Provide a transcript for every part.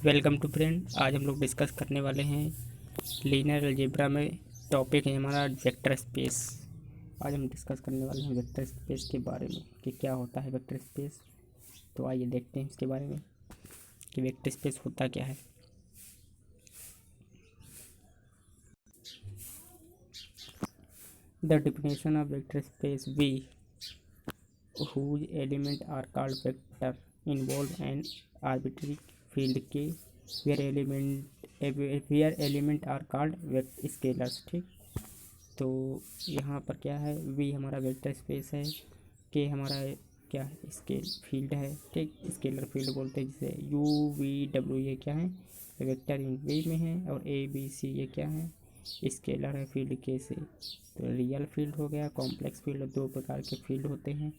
Welcome to friend. आज हम लोग डिस्कस करने वाले हैं लीनियर अलजेब्रा में टॉपिक है हमारा वेक्टर स्पेस। आज हम डिस्कस करने वाले हैं वेक्टर स्पेस के बारे में कि क्या होता है वेक्टर स्पेस। तो आइए देखते हैं इसके बारे में कि वेक्टर स्पेस होता क्या है। The definition of vector space V whose element are called vector involve an arbitrary field K where element are called scalars। ठीक, तो यहाँ पर क्या है, वी हमारा वेक्टर स्पेस है, के हमारा क्या है, स्केल फील्ड है। ठीक, स्केलर फील्ड बोलते हैं जिसे। यू वी डब्ल्यू ये क्या है, वेक्टर इन वी में है, और ए बी सी ये क्या है, स्केलर है फील्ड के से। तो रियल फील्ड हो गया, कॉम्प्लेक्स फील्ड, दो प्रकार के फील्ड होते हैं।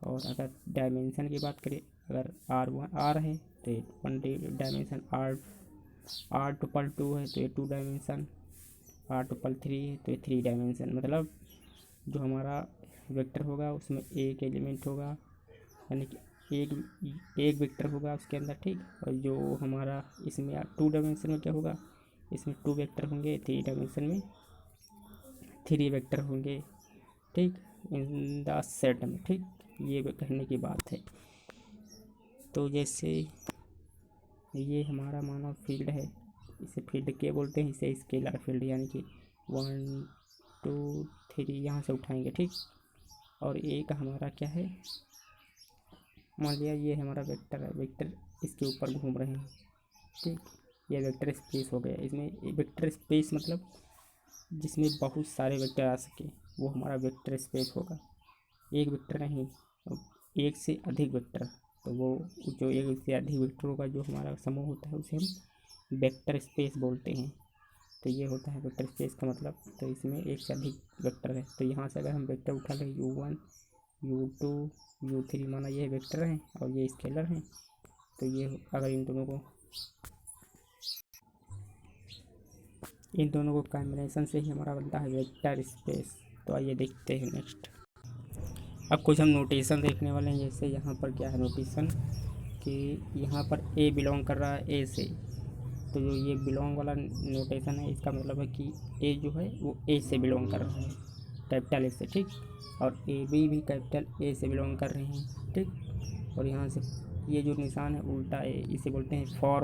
और अगर डायमेंशन की बात करें, अगर आर है तो ये 1 डायमेंशन, आर ट्रिपल 2 है तो ये 2 डायमेंशन, आर ट्रिपल 3 है तो ये 3 डायमेंशन। मतलब जो हमारा वेक्टर होगा उसमें एक एलिमेंट होगा, यानी कि एक वेक्टर होगा उसके अंदर। ठीक, और जो हमारा इसमें 2 डायमेंशन में क्या होगा, इसमें 2 वेक्टर होंगे, 3 डायमेंशन में 3 वेक्टर होंगे। ठीक, इन द सेट में। ठीक, ये कहने की बात है। तो जैसे ये हमारा मानो फील्ड है, इसे फील्ड के बोलते हैं, इसे स्केलर फील्ड, यानी कि 1 2 3 यहाँ से उठाएंगे। ठीक, और एक हमारा क्या है, मान लिया ये हमारा वेक्टर है, वेक्टर इसके ऊपर घूम रहे हैं। ठीक, ये वेक्टर स्पेस हो गया। इसमें वेक्टर स्पेस मतलब जिसमें बहुत सारे वेक्टर आ सके वो हमारा वेक्टर स्पेस होगा। एक वेक्टर नहीं, एक से अधिक वेक्टर। तो वो जो एक से अधिक वेक्टरों का जो हमारा समूह होता है उसे हम वेक्टर स्पेस बोलते हैं। तो ये होता है वेक्टर स्पेस का मतलब। तो इसमें एक से अधिक वेक्टर है। तो यहाँ से अगर हम वेक्टर उठा लें u1 u2 u3, माना ये वेक्टर हैं और ये स्केलर हैं, तो ये अगर इन दोनों को कॉम्बिनेशन से ही हमारा बनता है वेक्टर स्पेस। तो आइए देखते हैं नेक्स्ट। अब कुछ हम नोटेशन देखने वाले हैं। जैसे यहाँ पर क्या है नोटेशन, कि यहाँ पर ए बिलोंग कर रहा है ए से, तो जो ये बिलोंग वाला नोटेशन है इसका मतलब है कि ए जो है वो ए से बिलोंग कर रहा है, कैपिटल ए से। ठीक, और ए बी भी कैपिटल ए से बिलोंग कर रहे हैं। ठीक, और यहाँ से ये जो निशान है उल्टा ए, इसे बोलते हैं फॉर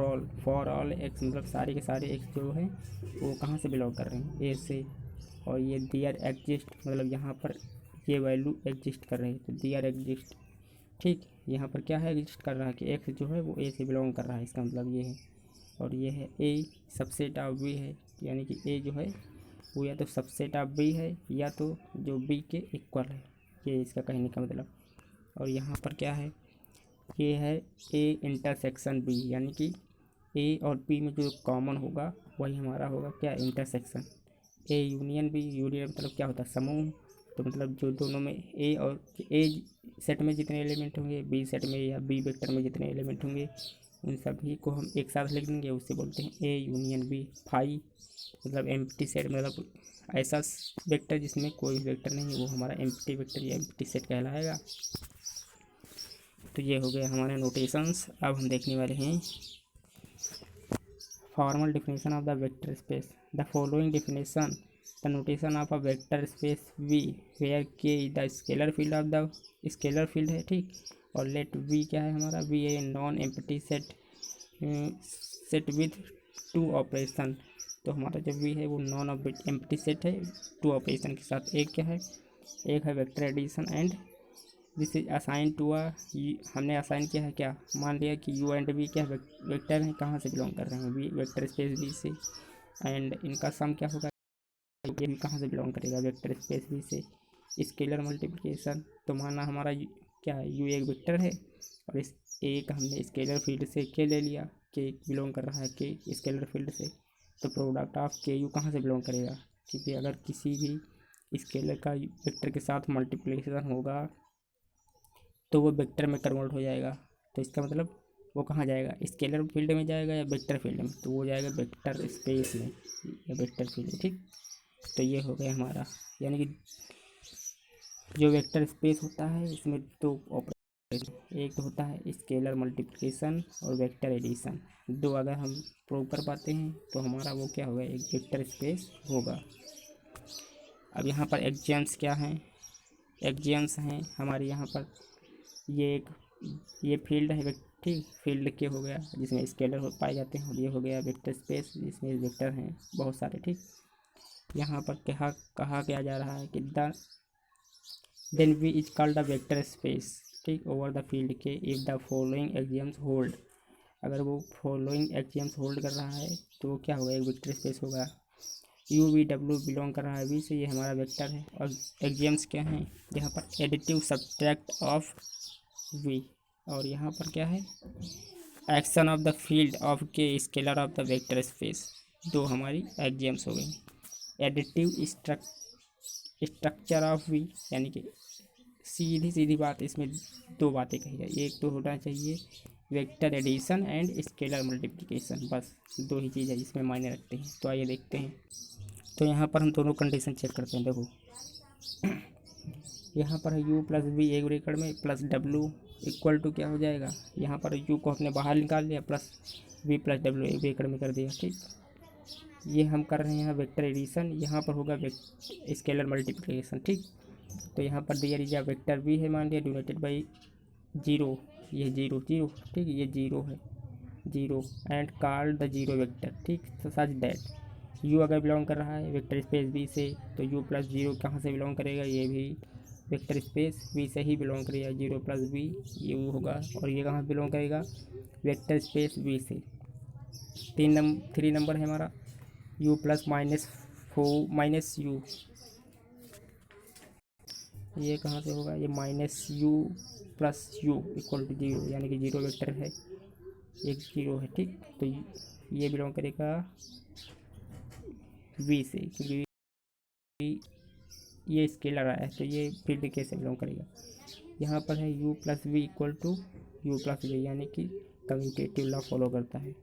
ऑल एक्स, मतलब सारे के सारे एक्स जो है वो कहाँ से बिलोंग कर रहे हैं, ए से। और ये दियर एग्जिस्ट, मतलब यहाँ पर ये वैल्यू एग्जिस्ट कर रही है, तो दियर एग्जिस्ट। ठीक, यहाँ पर क्या है, एग्जिस्ट कर रहा है कि एक्स जो है वो ए से बिलोंग कर रहा है, इसका मतलब ये है। और ये है ए सबसेट ऑफ बी है, यानी कि ए जो है वो या तो सबसेट ऑफ बी है या तो जो बी के इक्वल है, ये इसका कहने का मतलब। और यहाँ पर क्या है, ये है ए इंटरसेक्शन बी, यानी कि ए और बी में जो कॉमन होगा वही हमारा होगा क्या, intersection. A union B, union मतलब क्या होता है, समूह। तो मतलब जो दोनों में ए और ए सेट में जितने एलिमेंट होंगे, बी सेट में या बी वेक्टर में जितने एलिमेंट होंगे उन सभी को हम एक साथ लिख देंगे, उससे बोलते हैं ए यूनियन बी। फाई मतलब एम्प्टी सेट, मतलब ऐसा वेक्टर जिसमें कोई वेक्टर नहीं, वो हमारा एम्प्टी वेक्टर या एम्प्टी सेट कहलाएगा। तो ये हो गया हमारे नोटेशंस। अब हम देखने वाले हैं formal definition of the vector space. The following definition the notation of a vector space V where K the scalar field of the scalar field है। ठीक, और लेट वी क्या है हमारा, V a non empty set with 2 operation. तो हमारा जो we है वो नॉन एम्प्टी सेट है 2 ऑपरेशन के साथ। एक क्या है, एक है vector addition and this is assign to a, हमने असाइन किया है क्या, मान लिया कि यू एंड वी क्या वेक्टर हैं, कहाँ से बिलोंग कर रहे हैं, वी वेक्टर स्पेस वी से। एंड इनका सम क्या होगा, ये भी कहाँ से बिलोंग करेगा, वेक्टर स्पेस वी से। स्केलर मल्टीप्लिकेशन, तो माना हमारा क्या है, यू एक वेक्टर है और इस एक हमने स्केलर फील्ड से के ले लिया, के बिलोंग कर रहा है के स्केलर फील्ड से। तो प्रोडक्ट ऑफ के यू कहाँ से बिलोंग करेगा, क्योंकि अगर किसी भी स्केलर का वेक्टर के साथ मल्टीप्लिकेशन होगा तो वो वेक्टर में कन्वर्ट हो जाएगा। तो इसका मतलब वो कहाँ जाएगा, स्केलर फील्ड में जाएगा या वेक्टर फील्ड में, तो वो जाएगा वेक्टर स्पेस में या वेक्टर फील्ड में। ठीक, तो ये हो गया हमारा, यानी कि जो वेक्टर स्पेस होता है इसमें 2 ऑपरेशन एक तो होता है स्केलर मल्टीप्लिकेशन और वेक्टर एडिशन, दो अगर हम प्रूव कर पाते हैं तो हमारा वो क्या होगा, एक वेक्टर स्पेस होगा। अब यहाँ पर एग्जाम्स क्या हैं, एग्जाम्स हैं हमारे यहाँ पर ये फील्ड है, ठीक, फील्ड के हो गया जिसमें स्केलर पाए जाते हैं, और ये हो गया वेक्टर स्पेस जिसमें वेक्टर हैं बहुत सारे, ठीक। यहाँ पर कहा क्या जा रहा है कि then V is called the vector space, ठीक, over the field K if the following axioms hold. अगर वो फॉलोइंग एक्सियम्स होल्ड कर रहा है तो वो क्या होगा, एक वेक्टर स्पेस होगा। यू वी डब्ल्यू बिलोंग कर रहा है वी से, ये हमारा वेक्टर है। और एक्सियम्स क्या हैं, यहाँ पर एडिटिव सब्ट्रैक्ट ऑफ वी, और यहाँ पर क्या है, action of the field of K scalar of the vector space, दो हमारी एक्सियम्स हो गई। एडिटिव स्ट्रक्चर ऑफ वी, यानी कि सीधी बात इसमें दो बातें कही जाए, एक तो होना चाहिए vector addition and scalar multiplication, बस दो ही चीज़ें इसमें मायने रखते हैं। तो आइए देखते हैं। तो यहाँ पर हम दोनों कंडीशन चेक करते हैं। देखो यहाँ पर है u प्लस वी एक ब्रैकेट में प्लस डब्ल्यू इक्वल टू क्या हो जाएगा, यहाँ पर u को हमने बाहर निकाल लिया प्लस v प्लस डब्ल्यू एक ब्रैकेट में कर दिया, ठीक। ये हम कर रहे हैं यहाँ वेक्टर एडिशन, यहाँ पर होगा स्केलर मल्टीप्लिकेशन, ठीक। तो यहाँ पर दिया लीजिए वेक्टर v है, मान लिया डिनोटेड बाई 0, ये 0 0, ठीक, ये 0 है 0 एंड कॉल्ड द 0 वेक्टर, ठीक। तो सच दैट u अगर बिलोंग कर रहा है वेक्टर स्पेस v से तो u प्लस 0 कहाँ से बिलोंग करेगा, ये भी वेक्टर स्पेस v से ही बिलोंग करेगा, 0 प्लस v ये होगा। और ये कहाँ बिलोंग करेगा, वेक्टर स्पेस v से। 3 नंबर है हमारा u प्लस माइनस u, ये कहाँ से होगा, ये minus u plus u equal to 0, यानी कि 0 वेक्टर है, एक 0 है, ठीक। तो ये बिलोंग करेगा v से, क्योंकि ये स्केलर आया है तो ये फील्ड कैसे बिलोंग करेगा। यहाँ पर है u plus V equal to U plus V, यानी कि कम्यूटेटिव लॉ फॉलो करता है।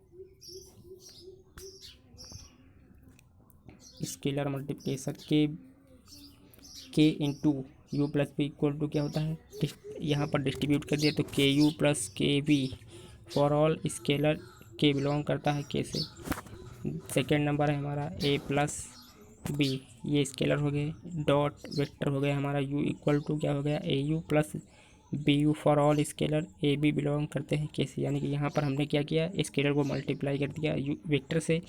Scalar multiplication K into U plus V equal to क्या होता है, यहाँ पर डिस्ट्रीब्यूट कर दिया तो के यू प्लस के we for all scalar K belong करता है के से। सेकेंड नंबर है हमारा ए प्लस बी, ये स्केलर हो गए, डॉट वेक्टर हो गया हमारा u इक्वल टू क्या हो गया, A U plus B U for all scalar A B belong करते हैं के से। यानी कि यहाँ पर हमने क्या किया, स्केलर को मल्टीप्लाई कर दिया यू वेक्टर से,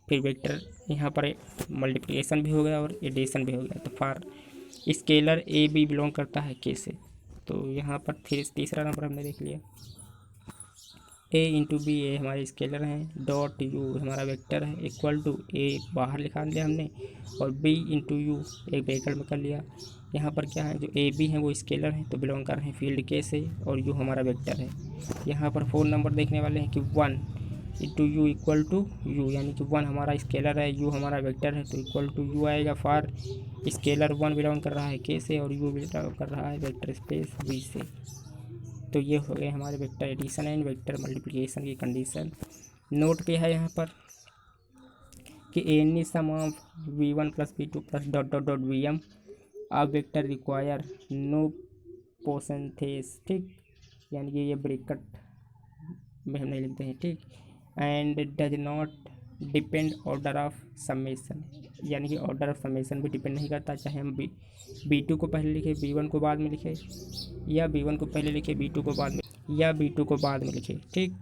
फिर वेक्टर यहाँ पर मल्टीप्लिकेशन भी हो गया और एडिशन भी हो गया। तो for scalar A B belong करता है के से। तो यहाँ पर फिर तीसरा नंबर हमने देख लिया, ए इंटू बी, ए हमारे स्केलर हैं, डॉट यू हमारा वेक्टर है, इक्वल टू ए बाहर निकाल लिया हमने और बी इंटू यू एक ब्रैकेट में कर लिया। यहाँ पर क्या है, जो ए बी हैं वो स्केलर हैं तो बिलोंग कर रहे हैं फील्ड के से, और यू हमारा वेक्टर है। यहाँ पर 4 नंबर देखने वाले हैं कि 1 into U equal to U, यानी कि 1 हमारा स्केलर है, यू हमारा वेक्टर है, तो इक्वल टू यू आएगा। फॉर स्केलर 1 बिलोंग कर रहा है के से और यू बिलोंग कर रहा है वेक्टर स्पेस वी से। तो ये हो गए हमारे vector addition and vector multiplication की कंडीशन। नोट पे है यहाँ पर कि any sum of v1 plus v2 plus dot dot dot vm of vector require no parentheses, ठीक, यानी कि ये ब्रैकेट में हम नहीं लिखते हैं, ठीक। And does not depend order of summation, यानी कि ऑर्डर ऑफ समेशन भी डिपेंड नहीं करता, चाहे हम b2 को पहले लिखे b1 को बाद में लिखे, या b1 को पहले लिखे b2 को बाद में, या b2 को बाद में लिखे, ठीक।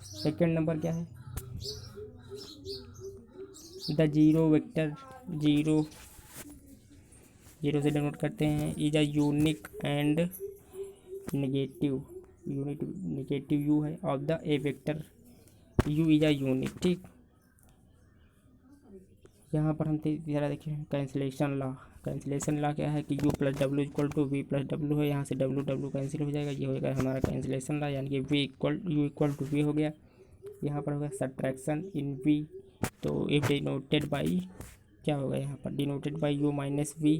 सेकेंड नंबर क्या है, द जीरो वेक्टर, जीरो से डिनोट करते हैं, is a unique and negative, U है of the A vector, U is a unique, ठीक। यहाँ पर हम जरा देखें कैंसिलेशन लॉ क्या है कि u plus W equal to V plus W है, यहाँ से डब्ल्यू कैंसिल हो जाएगा, ये होगा हमारा कैंसिलेशन लॉ, यानी कि यू इक्वल टू वी हो गया। यहाँ पर होगा सब्ट्रैक्शन इन v, तो इफ डिनोटेड बाई क्या होगा, यहाँ पर denoted by u minus V,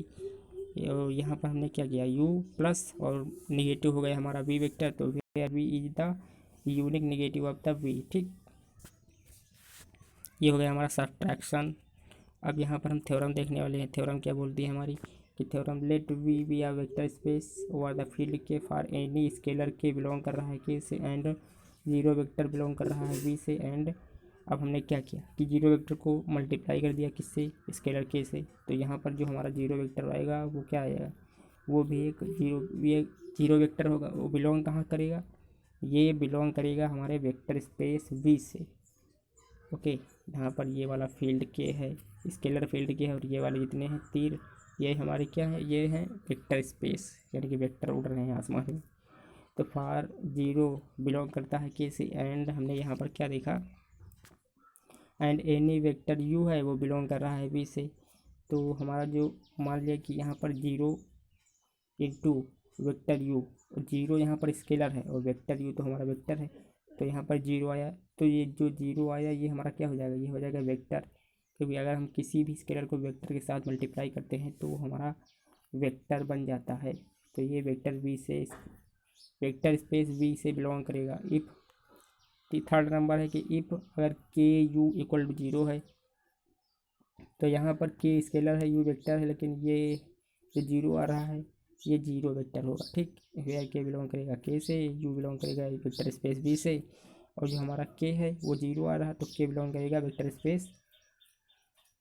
यहाँ पर हमने क्या किया u प्लस और निगेटिव हो गया हमारा v वेक्टर, तो where v is the unique negative of the v, ठीक। ये हो गया हमारा सब्ट्रैक्शन। अब यहाँ पर हम थ्योरम देखने वाले हैं। थ्योरम क्या बोलती है हमारी कि theorem let V be a vector space over the field K for any scalar K belong कर रहा है के से एंड जीरो वेक्टर बिलोंग कर रहा है वी से एंड। अब हमने क्या किया कि जीरो वेक्टर को मल्टीप्लाई कर दिया किससे, स्केलर के से। तो यहाँ पर जो हमारा जीरो वेक्टर आएगा वो क्या आएगा, वो भी एक जीरो वेक्टर होगा। वो बिलोंग कहाँ करेगा, ये बिलोंग करेगा हमारे वेक्टर स्पेस वी से। ओके, यहाँ पर ये वाला फील्ड के है, स्केलर फील्ड के है, और ये वाले जितने हैं तीर ये हमारे क्या है, ये हैं वेक्टर स्पेस, यानी कि वेक्टर उड़ रहे हैं आसमान में। तो फार जीरो बिलोंग करता है के से एंड हमने यहाँ पर क्या देखा, एंड एनी वेक्टर यू है वो बिलोंग कर रहा है वी से। तो हमारा जो मान लिया कि यहाँ पर zero into vector you, zero यहाँ पर स्केलर है और वेक्टर यू तो हमारा वेक्टर है। तो यहाँ पर जीरो आया, तो ये जो जीरो आया ये हमारा क्या हो जाएगा, ये हो जाएगा वेक्टर, क्योंकि अगर हम किसी भी स्केलर को वेक्टर के साथ मल्टीप्लाई करते हैं तो हमारा वेक्टर बन जाता है। तो ये वेक्टर वी से, वेक्टर स्पेस वी से बिलोंग करेगा। इफ़ थर्ड नंबर है कि इफ़ अगर के यू इक्वल टू जीरो है, तो यहाँ पर के स्केलर है, यू वेक्टर है, लेकिन ये जो जीरो आ रहा है ये जीरो वेक्टर होगा। ठीक, वेयर के बिलोंग करेगा के से, यू बिलोंग करेगा वेक्टर स्पेस बी से, और जो हमारा के है वो जीरो आ रहा है तो के बिलोंग करेगा वेक्टर स्पेस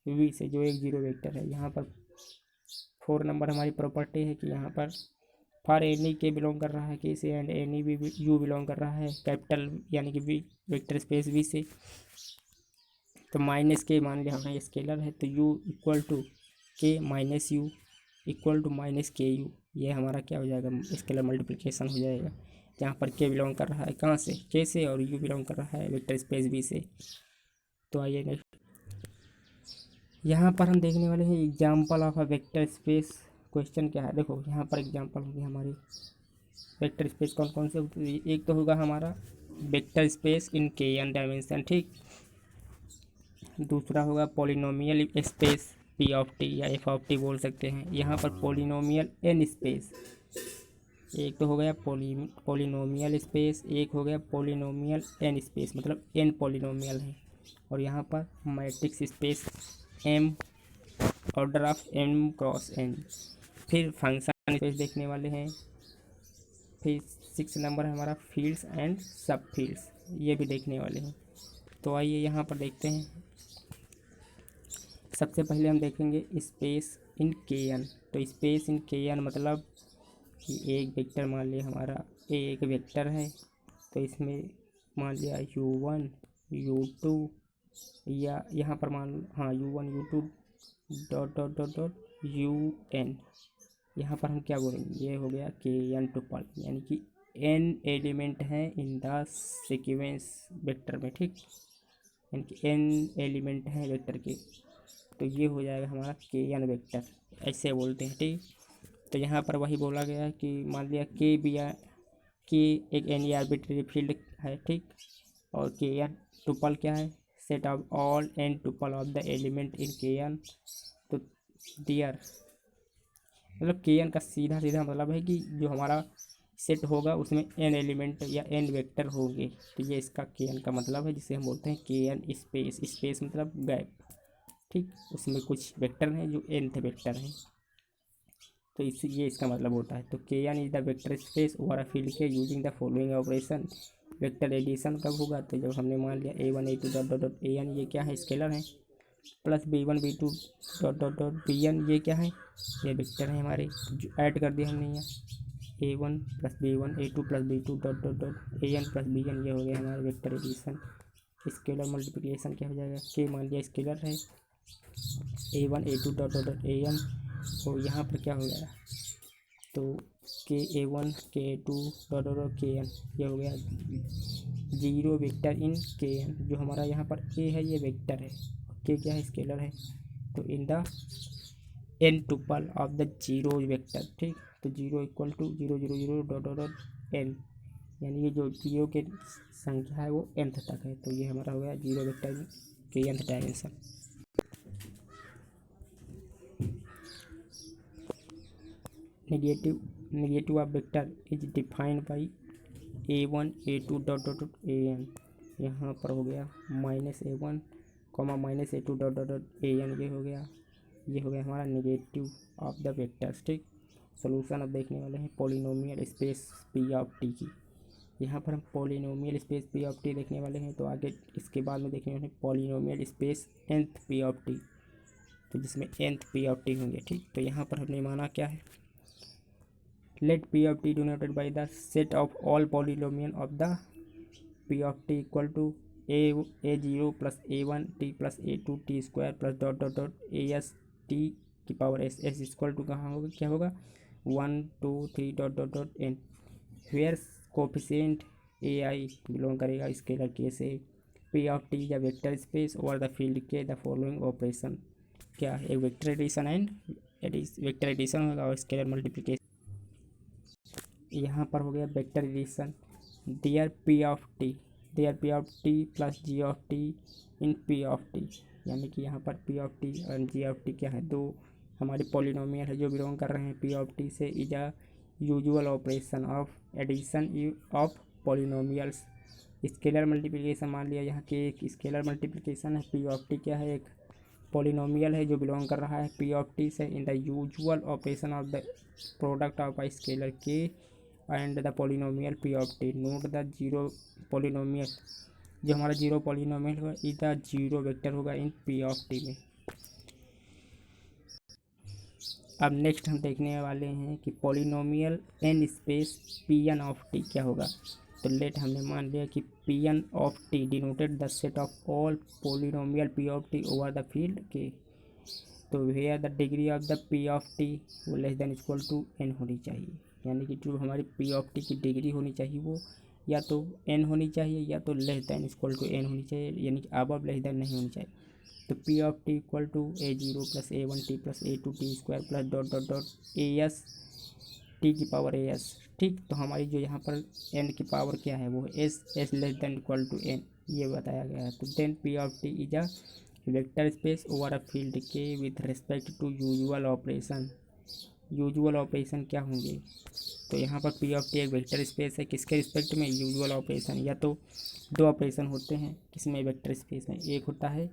वी से, जो एक जीरो वेक्टर है। यहाँ पर 4 नंबर हमारी प्रॉपर्टी है कि यहाँ पर फॉर एनी के बिलोंग कर रहा है के से एंड एनी भी यू बिलोंग कर रहा है कैपिटल यानी कि वी वेक्टर स्पेस वी से। तो माइनस के मान लिया हमने स्केलर है, तो U equal to K minus U equal to minus K U, ये हमारा क्या हो जाएगा, स्केलर मल्टीप्लिकेशन हो जाएगा। जहाँ पर के बिलोंग कर रहा है कहाँ से, के से, और यू बिलोंग कर रहा है वेक्टर स्पेस बी से। तो आइए नेक्स्ट, यहाँ पर हम देखने वाले हैं example of a vector space. Question क्या है, देखो यहाँ पर एग्जाम्पल होगी हमारी वेक्टर स्पेस कौन कौन से, एक तो होगा हमारा vector space in K N dimension, ठीक। दूसरा होगा polynomial space P of T या एफ ऑफ टी बोल सकते हैं। यहाँ पर पॉलिनोमियल एन स्पेस, एक तो हो गया पॉलिनोमियल स्पेस, एक हो गया पॉलिनोमियल एन स्पेस, मतलब एन पॉलिनोमियल है। और यहाँ पर matrix space M, order of M cross N. फिर फंक्शन स्पेस देखने वाले हैं। फिर 6 नंबर हमारा फील्ड्स एंड सब फील्ड्स, ये भी देखने वाले हैं। तो आइए यहाँ पर देखते हैं। सबसे पहले हम देखेंगे स्पेस इन के एन। तो स्पेस इन के एन मतलब कि एक वेक्टर मान लिया हमारा एक वेक्टर है, तो इसमें मान लिया u1 u2 या यहाँ पर मान हाँ u1 u2 dot dot dot dot un। यहाँ पर हम क्या बोलेंगे, ये हो गया के एन टुपल, यानी कि n एलिमेंट हैं इन द सीक्वेंस वेक्टर में, ठीक, यानी कि n एलिमेंट हैं वेक्टर के। तो ये हो जाएगा हमारा के एन वेक्टर, ऐसे बोलते हैं, ठीक। तो यहाँ पर वही बोला गया है कि मान लिया के बी के एक एनी आर्बिट्रेरी फील्ड है, ठीक, और के एन टुपल क्या है, set of all N tuple of the element in K N. तो डियर मतलब के एन का सीधा सीधा मतलब है कि जो हमारा सेट होगा उसमें एन एलिमेंट या एन वेक्टर होंगे। तो ये इसका के एन का मतलब है, जिसे हम बोलते हैं के एन स्पेस। स्पेस मतलब गैप, ठीक, उसमें कुछ वेक्टर हैं जो nth वेक्टर हैं, तो ये इसका मतलब होता है। तो K N is the vector space over a field K using the following operation. Vector addition कब होगा, तो जब हमने मान लिया a1 a2 dot dot dot an, ये क्या है, स्केलर है, plus b1 b2 dot dot dot bn, ये क्या है, ये वेक्टर है हमारे, जो ऐड कर दिया हमने यहाँ a1 plus b1 a2 plus b2 dot dot dot an plus bn, ये हो गया हमारा वेक्टर एडिशन। स्केलर मल्टीप्लिकेशन क्या हो जाएगा, के मान लिया स्केलर है a1 a2 dot dot dot an, और यहाँ पर क्या हो गया, तो के a1 के a2 डॉट डॉट डॉट के एन, ये हो गया जीरो वेक्टर इन के एन। जो हमारा यहाँ पर a है ये वेक्टर है, के क्या है, स्केलर है। तो in the N tuple of the zero vector, ठीक। तो zero equal to zero zero zero dot dot dot N, यानी कि जो जीरो के संख्या है वो nth तक है। तो ये हमारा हो गया जीरो वेक्टर के nth dimension. Negative of vector is defined by a1 a2 dot dot dot an। यहाँ पर हो गया -a1 minus a2 dot dot dot an, ये हो गया ये हो गया हमारा नेगेटिव ऑफ द वेक्टर्स, ठीक। सोल्यूशन अब देखने वाले हैं polynomial space P of T की। यहाँ पर हम polynomial space P of T देखने वाले हैं, तो आगे इसके बाद में देखने वाले हैं polynomial space nth P of T, तो जिसमें nth पी ऑफ टी होंगे, ठीक। तो यहाँ पर हमने माना क्या है, let P of T denoted by the set of all polynomial of the P of T equal to a0 plus a1 T plus a2 T square plus dot dot dot as T की power S equal to कहाँ होगा, क्या होगा 1 2 3 dot dot dot n, where coefficient A I belong करेगा scalar K से। P of T या vector space over the field के the following operation क्या है, एक vector addition and vector addition होगा और स्केलर मल्टीप्लिकेशन। यहाँ पर हो गया vector addition, dear P of T plus G of T in P of T, यानी कि यहाँ पर पी ऑफ टी और जी ऑफ टी क्या है, दो हमारे पॉलिनोमियल है जो बिलोंग कर रहे हैं पी ऑफ टी से, is a usual operation of addition of polynomials. Scalar multiplication मान लिया यहाँ के एक स्केलर मल्टीप्लिकेशन है, पी ऑफ टी क्या है, एक पॉलिनोमियल है जो बिलोंग कर रहा है पी ऑफ टी से, in the usual operation of the product of a scalar K and the polynomial P of T. Note the zero polynomial, जो हमारा जीरो पॉलिनोमियल होगा इज द जीरो वेक्टर होगा in P of T में। अब next हम देखने वाले हैं कि polynomial N space P N of T क्या होगा। तो लेट हमने मान लिया कि P N of T denoted the set of all polynomial P of T over the field K, तो where the degree of the P of T वो less than equal to N होनी चाहिए, यानी कि जो हमारी पी ऑफ टी की degree होनी चाहिए वो या तो एन होनी चाहिए या तो less than equal to N होनी चाहिए, यानी कि अबव लेस देन नहीं होनी चाहिए। तो P of T equal to a0 plus a1 T plus a2 T square plus dot dot dot as T की पावर as, ठीक। तो हमारी जो यहाँ पर n की पावर क्या है वो है s less than equal to n, ये बताया गया है। तो then P of T is a vector space over a field K with respect to usual operation. Usual operation क्या होंगे, तो यहाँ पर पी ऑफ टी एक वेक्टर स्पेस है, किसके रिस्पेक्ट में, यूजुअल ऑपरेशन। या तो दो ऑपरेशन होते हैं किसमें, वेक्टर स्पेस में, एक होता है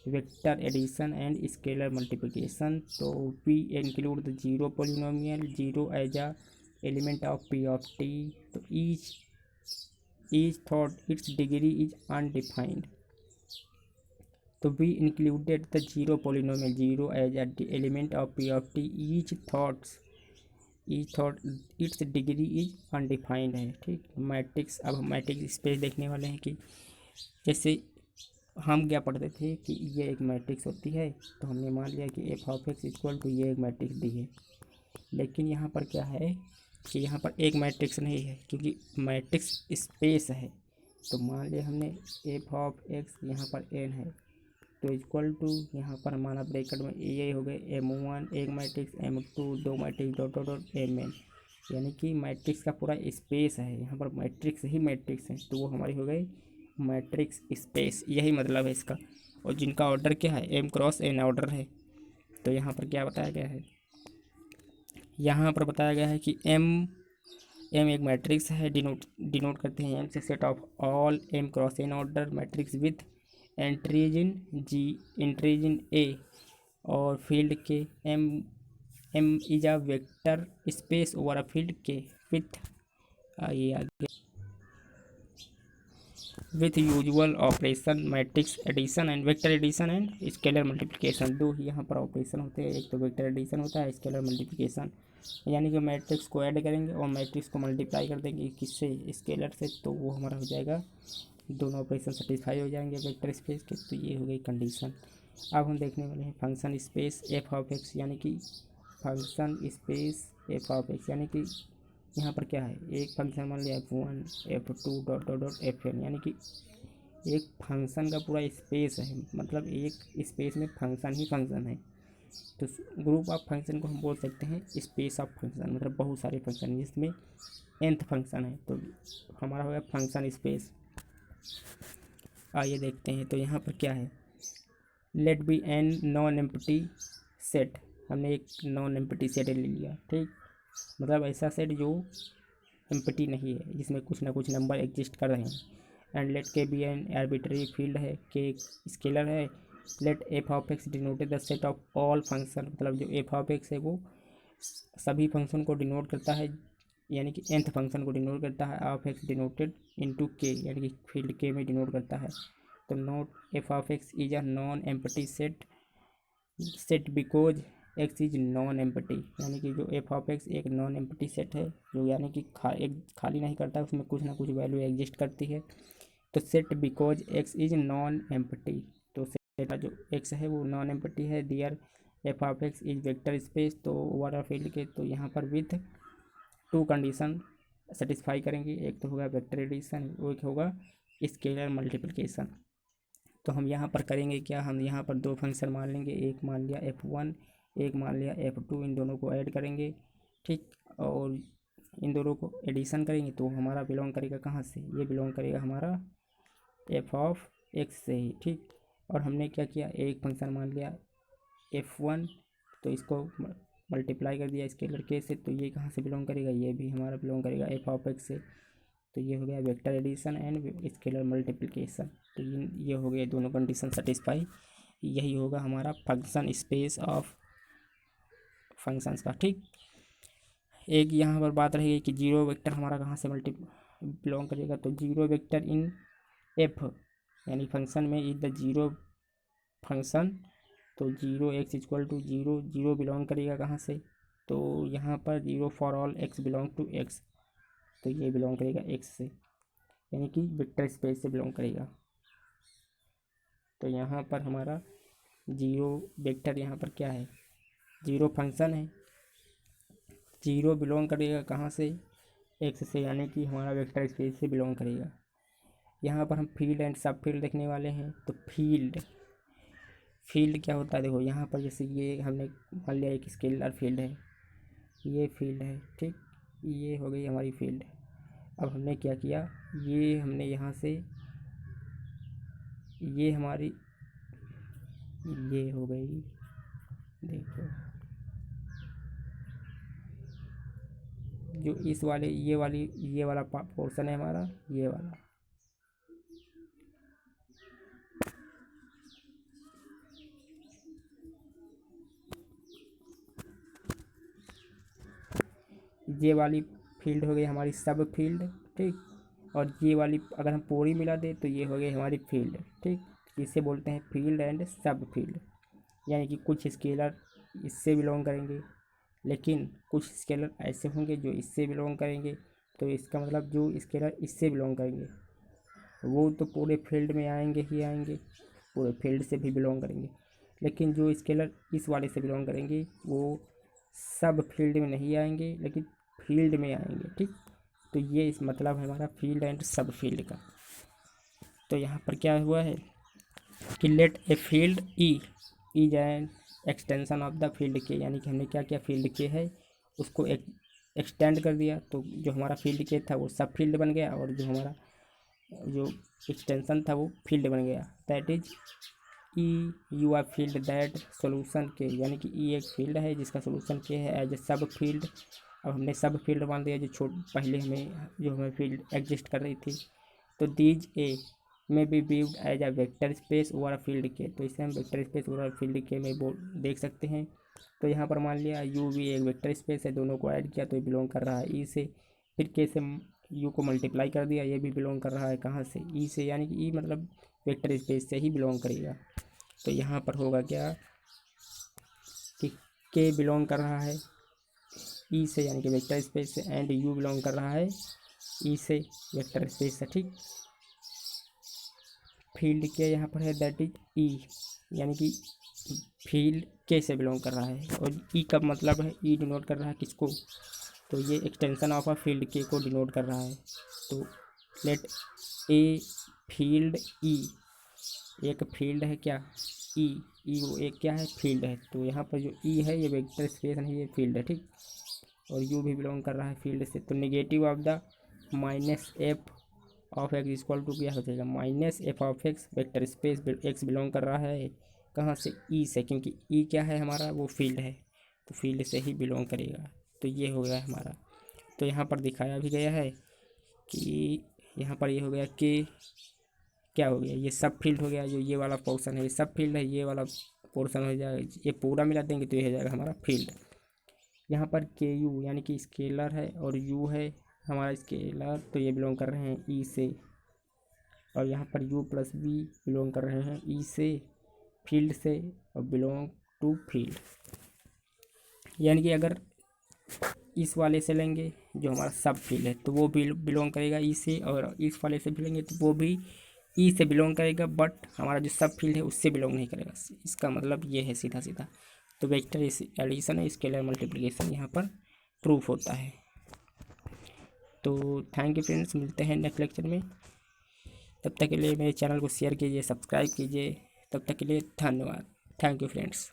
vector addition and scalar multiplication. तो we include the zero polynomial zero as a element of P of T, तो each thought its degree is undefined. तो we included the zero polynomial zero as a element of P of T, each thought its degree is undefined है, ठीक। Matrix, अब हम matrix space देखने वाले हैं कि जैसे हम क्या पढ़ते थे कि ये एक मैट्रिक्स होती है, तो हमने मान लिया कि F of X equal to ये एक मैट्रिक्स दी है, लेकिन यहाँ पर क्या है कि यहाँ पर एक मैट्रिक्स नहीं है क्योंकि मैट्रिक्स स्पेस है। तो मान लिया हमने एफ ऑफ एक्स यहाँ पर एन है, तो इक्वल टू यहाँ पर हमारा ब्रैकेट में ये हो गए M1 एक मैट्रिक्स, M2 दो matrix, dot dot dot Mn, यानी कि मैट्रिक्स का पूरा स्पेस है, यहाँ पर मैट्रिक्स ही मैट्रिक्स है, तो वो हमारी हो गई मैट्रिक्स स्पेस, यही मतलब है इसका। और जिनका ऑर्डर क्या है, M क्रॉस N ऑर्डर है। तो यहाँ पर क्या बताया गया है, यहाँ पर बताया गया है कि M एक मैट्रिक्स है, डिनोट करते हैं M से set of all M cross N order matrix with entries in A, और field K M is a vector space over a field K with ये आगे with usual operation matrix addition and vector addition and scalar multiplication. दो ही यहाँ पर operation होते हैं, एक तो वेक्टर एडिशन होता है, स्केलर मल्टीप्लिकेशन, यानी कि मैट्रिक्स को ऐड करेंगे और मैट्रिक्स को मल्टीप्लाई कर देंगे किससे, स्केलर से, तो वो हमारा हो जाएगा, दोनों ऑपरेशन सेटिस्फाई हो जाएंगे वेक्टर स्पेस के। तो ये हो गई कंडीशन। अब हम देखने वाले हैं function space F of x, यानी कि function space F of x, यानी कि यहाँ पर क्या है, एक फंक्शन मान लिया f1 f2 dot dot dot fn, यानी कि एक फंक्शन का पूरा स्पेस है, मतलब एक स्पेस में फंक्शन ही फंक्शन है। तो ग्रुप ऑफ फंक्शन को हम बोल सकते हैं स्पेस ऑफ फंक्शन, मतलब बहुत सारे फंक्शन जिसमें nth फंक्शन है, तो हमारा हो गया फंक्शन स्पेस। आइए देखते हैं, तो यहाँ पर क्या है, let be an non empty set, हमने एक नॉन एम्प्टी सेट ले लिया, ठीक, मतलब ऐसा सेट जो एम्प्टी नहीं है, जिसमें कुछ ना कुछ नंबर एग्जिस्ट कर रहे हैं। And let K be an arbitrary field है, के एक स्केलर है let F of X denoted the set of all function, मतलब जो एफ ऑफ एक्स है वो सभी फंक्शन को डिनोट करता है, यानी कि nth फंक्शन को डिनोट करता है। ऑफ एक्स डिनोटेड इनटू के, यानी कि फील्ड के में डिनोट करता है। तो note F of X is a non empty set because X is non empty, यानी कि जो एफ ऑफ एक्स एक नॉन एम्प्टी सेट है, जो यानी कि एक खाली नहीं करता, उसमें कुछ ना कुछ वैल्यू एग्जिस्ट करती है। तो set because X is non empty, तो सेट जो एक्स है वो नॉन एम्प्टी है। There F of X is vector space, तो ओवरऑल फील्ड के तो यहाँ पर विथ टू कंडीशन सेटिस्फाई करेंगे। एक तो होगा वेक्टर एडिशन, एक होगा स्केलर मल्टीप्लिकेशन। तो हम यहाँ पर करेंगे क्या, हम यहाँ पर दो फंक्शन मान लेंगे, एक मान लिया f1, एक मान लिया f2, इन दोनों को ऐड करेंगे, ठीक। और इन दोनों को एडिशन करेंगे तो हमारा बिलोंग करेगा कहाँ से, ये बिलोंग करेगा हमारा एफ ऑफ एक्स से ही, ठीक। और हमने क्या किया, एक फंक्शन मान लिया f1, तो इसको मल्टीप्लाई कर दिया स्केलर के से, तो ये कहाँ से बिलोंग करेगा, ये भी हमारा बिलोंग करेगा एफ ऑफ एक्स से। तो ये हो गया vector addition and scalar multiplication. तो ये हो गए दोनों कंडीशन सेटिस्फाई। यही होगा हमारा फंक्शन स्पेस ऑफ फंक्शंस का, ठीक। एक यहाँ पर बात रहेगी कि जीरो वेक्टर हमारा कहाँ से बिलोंग करेगा, तो जीरो वेक्टर इन एफ, यानी फंक्शन में इज द जीरो फंक्शन, तो zero X equal to zero, zero belong करेगा कहाँ से, तो यहाँ पर zero for all X belong to X, तो ये बिलोंग करेगा एक्स से, यानी कि वेक्टर स्पेस से बिलोंग करेगा। तो यहाँ पर हमारा जीरो वेक्टर यहाँ पर क्या है, जीरो फंक्शन है, जीरो बिलोंग करेगा कहाँ से, एक्स से, यानी कि हमारा वेक्टर स्पेस से बिलोंग करेगा। यहाँ पर हम फील्ड एंड सब फील्ड देखने वाले हैं। तो फील्ड क्या होता है, देखो यहाँ पर जैसे ये हमने मान लिया एक स्केलर फील्ड है, ये फील्ड है, ठीक, ये हो गई हमारी फील्ड। अब हमने क्या किया, ये हमने यहाँ से, ये हमारी ये हो गई, देखो जो इस वाले ये वाला पोर्शन है हमारा, ये वाला, ये वाली फील्ड हो गई हमारी सब फील्ड, ठीक। और ये वाली अगर हम पूरी मिला दे तो ये हो गई हमारी फील्ड, ठीक। इसे बोलते हैं फील्ड एंड सब फील्ड, यानी कि कुछ स्केलर इससे बिलोंग करेंगे, लेकिन कुछ स्केलर ऐसे होंगे जो इससे बिलोंग करेंगे। तो इसका मतलब जो स्केलर इससे बिलोंग करेंगे वो तो पूरे फील्ड में आएंगे ही आएंगे, पूरे फील्ड से भी बिलोंग करेंगे, लेकिन जो स्केलर इस वाले से बिलोंग करेंगे वो सब फील्ड में नहीं आएंगे, लेकिन फील्ड में आएंगे, ठीक। तो ये इस मतलब है हमारा फील्ड एंड सब फील्ड का। तो यहाँ पर क्या हुआ है कि let a field E is an extension of the field K, यानी कि हमने क्या किया, फील्ड के है उसको एक्सटेंड कर दिया, तो जो हमारा फील्ड के था वो सब फील्ड बन गया, और जो हमारा जो एक्सटेंशन था वो फील्ड बन गया। That is E U R field that solution K, यानी कि ई एक फील्ड है जिसका सोल्यूशन के है एज ए सब फील्ड। अब हमने सब फील्ड मान दिया जो पहले हमें फील्ड एग्जिस्ट कर रही थी। तो these A may be viewed as a vector space over field K, तो इसे हम वेक्टर स्पेस ओवर फील्ड के में देख सकते हैं। तो यहाँ पर मान लिया यू भी एक वेक्टर स्पेस है, दोनों को ऐड किया तो ये बिलोंग कर रहा है ई से, फिर के से यू को मल्टीप्लाई कर दिया, ये भी बिलोंग कर रहा है कहाँ से, ई से, यानी कि ई मतलब वेक्टर स्पेस से ही बिलोंग करेगा। तो यहाँ पर होगा क्या कि के बिलोंग कर रहा है ई से, यानी कि वेक्टर स्पेस से, एंड यू बिलोंग कर रहा है ई से, वेक्टर स्पेस से, ठीक। फील्ड के यहाँ पर है दैट इज ई, यानी कि फील्ड के से बिलोंग कर रहा है, और ई का मतलब है ई डिनोट कर रहा है किसको, तो ये एक्सटेंशन ऑफ अ फील्ड के को डिनोट कर रहा है। तो लेट ए फील्ड ई, एक फील्ड है क्या ई, वो एक क्या है फील्ड है, तो यहाँ पर जो ई है ये वेक्टर स्पेस नहीं, ये फील्ड है, ठीक। और यू भी बिलोंग कर रहा है फील्ड से, तो negative of the minus F of X equal to क्या हो जाएगा, minus F of X, vector space X belong कर रहा है कहाँ से, ई से, क्योंकि ई क्या है हमारा, वो फील्ड है, तो फील्ड से ही बिलोंग करेगा। तो ये हो गया हमारा। तो यहाँ पर दिखाया भी गया है कि यहाँ पर ये हो गया क्या हो गया, ये सब फील्ड हो गया, जो ये वाला पोर्शन है ये सब फील्ड है, ये वाला पोर्शन हो जाएगा, ये पूरा मिला देंगे तो ये हो जाएगा हमारा फील्ड। यहाँ पर के यू यानी कि स्केलर है और यू है हमारा स्केलर, तो ये बिलोंग कर रहे हैं ई से, और यहाँ पर यू प्लस बी बिलोंग कर रहे हैं ई से, फील्ड से, और बिलोंग टू फील्ड। यानी कि अगर इस वाले से लेंगे जो हमारा सब फील्ड है तो वो भी बिलोंग करेगा ई से, और इस वाले से भी लेंगे तो वो भी ई से बिलोंग करेगा, बट हमारा जो सब फील्ड है उससे बिलोंग नहीं करेगा। इसका मतलब ये है सीधा सीधा। तो वेक्टर एडिशन है, स्केलर मल्टीप्लिकेशन यहाँ पर प्रूफ होता है। तो थैंक यू फ्रेंड्स, मिलते हैं नेक्स्ट लेक्चर में। तब तक के लिए मेरे चैनल को शेयर कीजिए, सब्सक्राइब कीजिए। तब तक के लिए धन्यवाद। Thank you friends.